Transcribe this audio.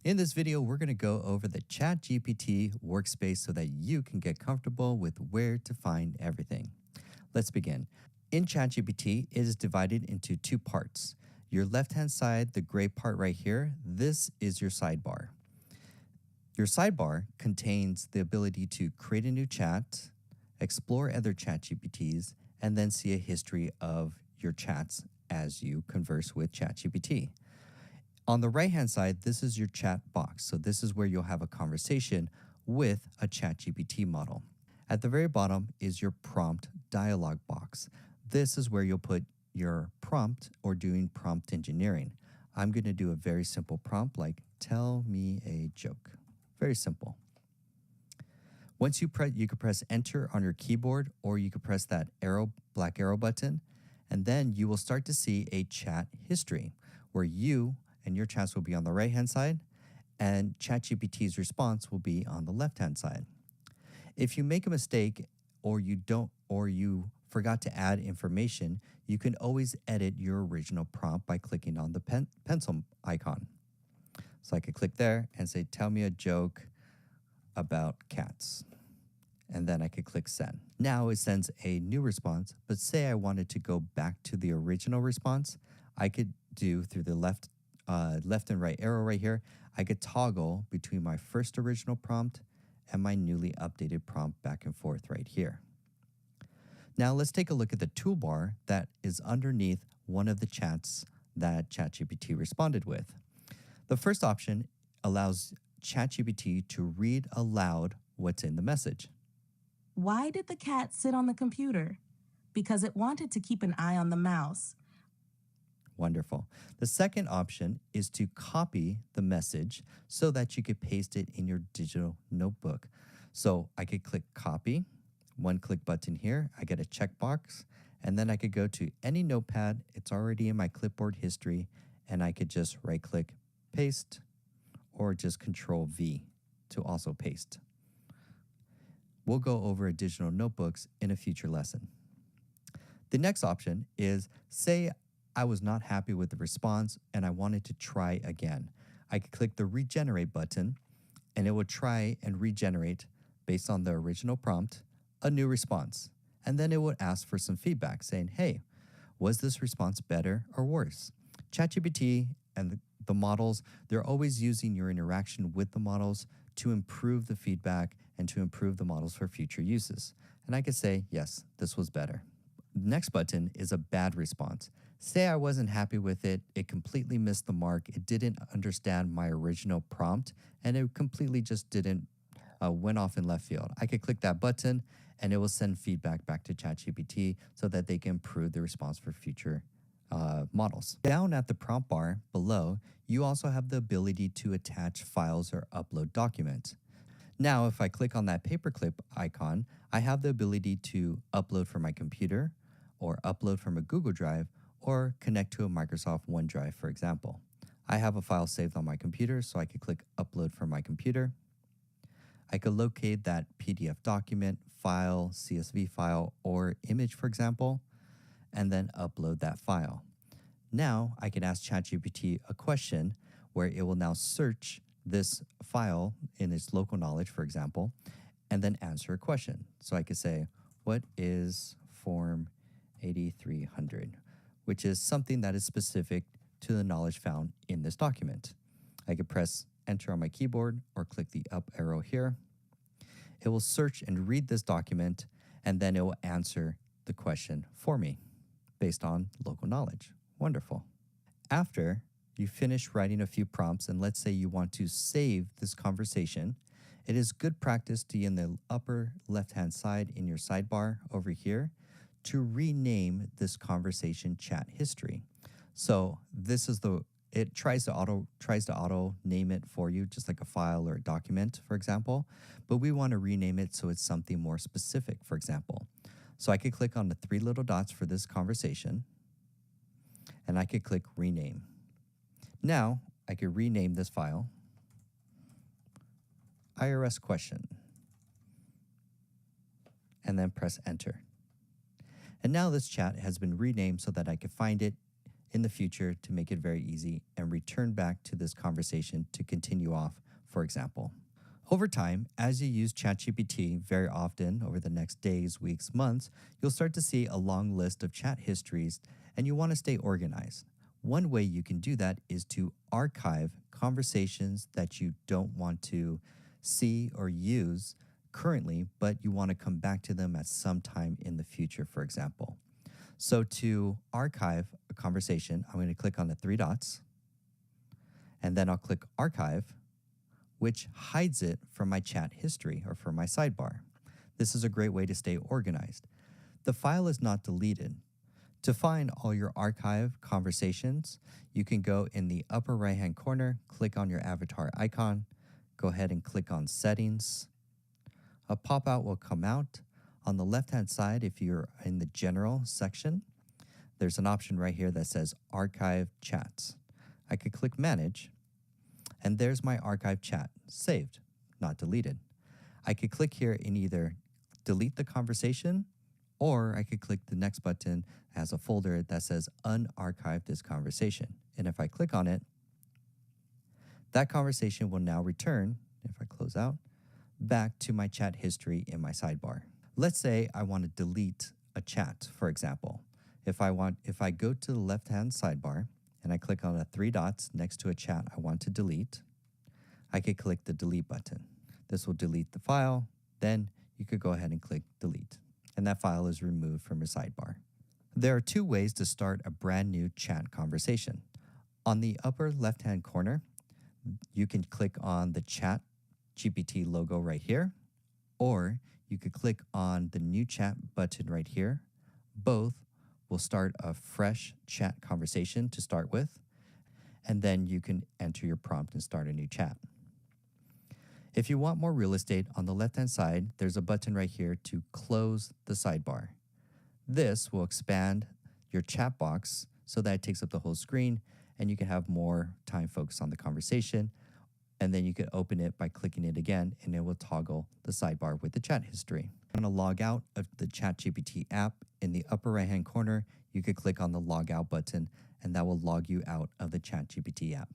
In this video, we're going to go over the ChatGPT workspace so that you can get comfortable with where to find everything. Let's begin. In ChatGPT, it is divided into two parts. Your left-hand side, the gray part right here, this is your sidebar. Your sidebar contains the ability to create a new chat, explore other ChatGPTs, and then see a history of your chats as you converse with ChatGPT. On the right-hand side, this is your chat box. So this is where you'll have a conversation with a ChatGPT model. At the very bottom is your prompt dialog box. This is where you'll put your prompt or doing prompt engineering. I'm going to do a very simple prompt like, tell me a joke. Very simple. Once you can press enter on your keyboard, or you can press that black arrow button, and then you will start to see a chat history where you and your chats will be on the right-hand side, and ChatGPT's response will be on the left-hand side. If you make a mistake or you forgot to add information, you can always edit your original prompt by clicking on the pencil icon. So I could click there and say, tell me a joke about cats. And then I could click send. Now it sends a new response, but say I wanted to go back to the original response, I could do through the left and right arrow right here, I could toggle between my first original prompt and my newly updated prompt back and forth right here. Now let's take a look at the toolbar that is underneath one of the chats that ChatGPT responded with. The first option allows ChatGPT to read aloud what's in the message. Why did the cat sit on the computer? Because it wanted to keep an eye on the mouse. Wonderful. The second option is to copy the message so that you could paste it in your digital notebook. So I could click copy, one click button here, I get a checkbox, and then I could go to any notepad. It's already in my clipboard history, and I could just right click, paste, or just Control V to also paste. We'll go over digital notebooks in a future lesson. The next option is, say I was not happy with the response and I wanted to try again. I could click the regenerate button and it would try and regenerate based on the original prompt, a new response. And then it would ask for some feedback saying, hey, was this response better or worse? ChatGPT and the models, they're always using your interaction with the models to improve the feedback and to improve the models for future uses. And I could say, yes, this was better. Next button is a bad response. Say I wasn't happy with it, it completely missed the mark, it didn't understand my original prompt, and it completely just went off in left field. I could click that button and it will send feedback back to ChatGPT so that they can improve the response for future models. Down at the prompt bar below, you also have the ability to attach files or upload documents. Now, if I click on that paperclip icon, I have the ability to upload from my computer or upload from a Google Drive or connect to a Microsoft OneDrive, for example. I have a file saved on my computer, so I could click upload from my computer. I could locate that PDF document, file, CSV file, or image, for example, and then upload that file. Now I can ask ChatGPT a question where it will now search this file in its local knowledge, for example, and then answer a question. So I could say, what is Form 8300, which is something that is specific to the knowledge found in this document. I could press enter on my keyboard or click the up arrow here. It will search and read this document, and then it will answer the question for me based on local knowledge. Wonderful. After you finish writing a few prompts, and let's say you want to save this conversation, it is good practice to, in the upper left-hand side in your sidebar over here, to rename this conversation chat history. So this is it tries to auto name it for you, just like a file or a document, for example, but we want to rename it so it's something more specific, for example. So I could click on the three little dots for this conversation, and I could click rename. Now I could rename this file IRS question and then press enter. And now this chat has been renamed so that I can find it in the future to make it very easy and return back to this conversation to continue off, for example. Over time, as you use ChatGPT very often over the next days, weeks, months, you'll start to see a long list of chat histories and you want to stay organized. One way you can do that is to archive conversations that you don't want to see or use currently, but you want to come back to them at some time in the future, for example. So to archive a conversation, I'm going to click on the three dots and then I'll click archive, which hides it from my chat history or from my sidebar. This is a great way to stay organized. The file is not deleted. To find all your archive conversations, you can go in the upper right-hand corner, click on your avatar icon, go ahead and click on settings. A pop-out will come out. On the left-hand side, if you're in the general section, there's an option right here that says archive chats. I could click manage, and there's my archive chat, saved, not deleted. I could click here and either delete the conversation, or I could click the next button as a folder that says unarchive this conversation. And if I click on it, that conversation will now return, if I close out, back to my chat history in my sidebar. Let's say I want to delete a chat, for example. If I go to the left-hand sidebar and I click on the three dots next to a chat I want to delete, I could click the delete button. This will delete the file. Then you could go ahead and click delete, and that file is removed from your sidebar. There are two ways to start a brand new chat conversation. On the upper left-hand corner, you can click on the Chat GPT logo right here, or you could click on the new chat button right here. Both will start a fresh chat conversation to start with, and then you can enter your prompt and start a new chat. If you want more real estate, on the left-hand side, there's a button right here to close the sidebar. This will expand your chat box so that it takes up the whole screen and you can have more time focused on the conversation. And then you can open it by clicking it again and it will toggle the sidebar with the chat history. I'm going to log out of the ChatGPT app. In the upper right-hand corner, you could click on the log out button and that will log you out of the ChatGPT app.